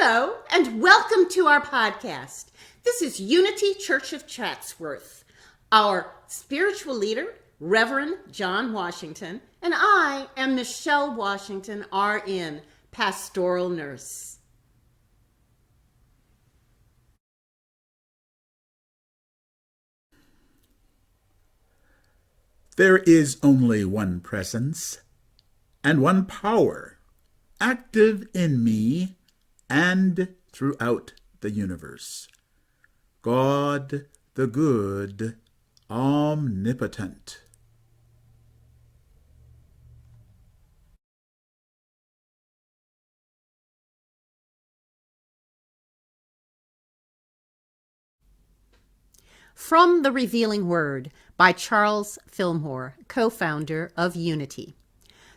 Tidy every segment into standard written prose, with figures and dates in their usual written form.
Hello, and welcome to our podcast. This is Unity Church of Chatsworth. Our spiritual leader, Reverend John Washington, and I am Michelle Washington, RN, pastoral nurse. There is only one presence and one power active in me and throughout the universe. God the good, omnipotent. From the Revealing Word by Charles Fillmore, co-founder of Unity.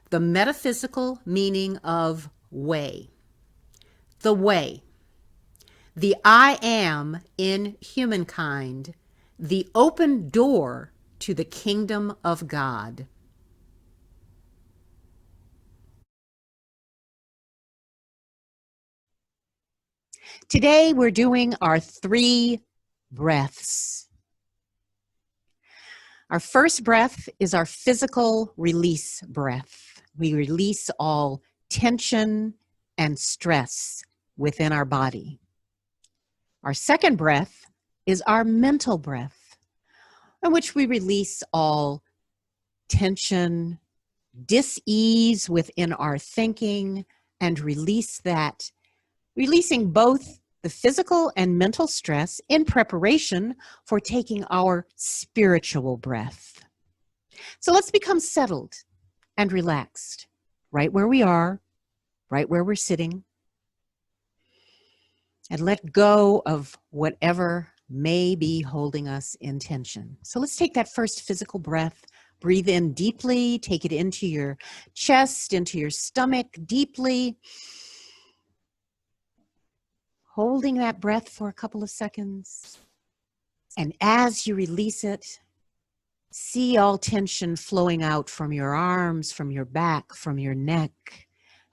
The metaphysical meaning of way. The way. The I am in humankind. The open door to the kingdom of God. Today we're doing our 3 breaths. Our first breath is our physical release breath. We release all tension and stress within our body. Our second breath is our mental breath, in which we release all tension, dis-ease within our thinking, and releasing both the physical and mental stress in preparation for taking our spiritual breath. So let's become settled and relaxed, right where we are, right where we're sitting, and let go of whatever may be holding us in tension. So let's take that first physical breath. Breathe in deeply, take it into your chest, into your stomach deeply. Holding that breath for a couple of seconds. And as you release it, see all tension flowing out from your arms, from your back, from your neck,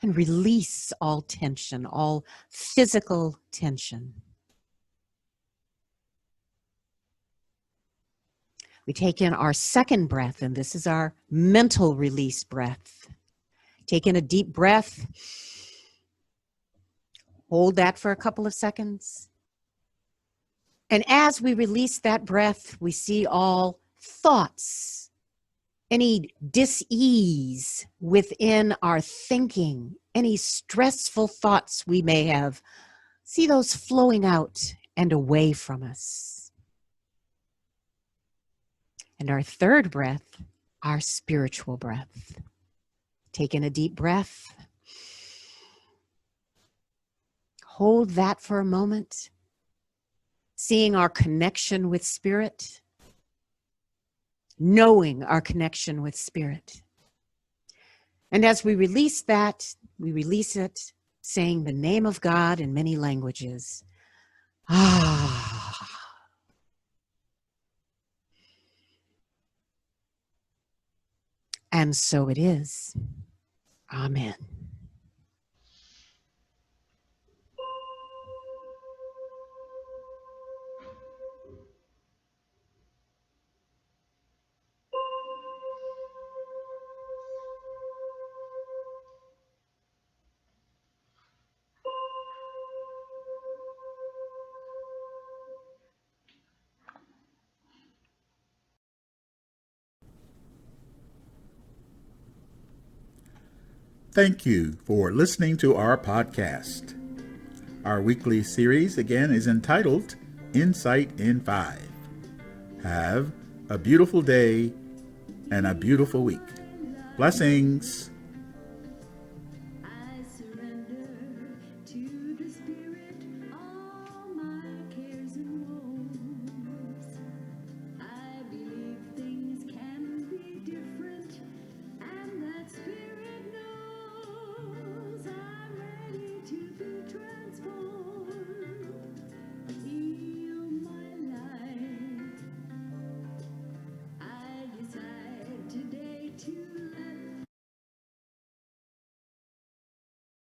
and release all tension, all physical tension. We take in our second breath, and this is our mental release breath. Take in a deep breath. Hold that for a couple of seconds. And as we release that breath, we see all thoughts, any dis-ease within our thinking, any stressful thoughts we may have, see those flowing out and away from us. And our third breath, our spiritual breath. Take in a deep breath. Hold that for a moment, seeing our connection with Spirit, knowing our connection with Spirit. And as we release that, we release it, saying the name of God in many languages. Ah. And so it is. Amen. Thank you for listening to our podcast. Our weekly series again is entitled Insight in 5. Have a beautiful day and a beautiful week. Blessings.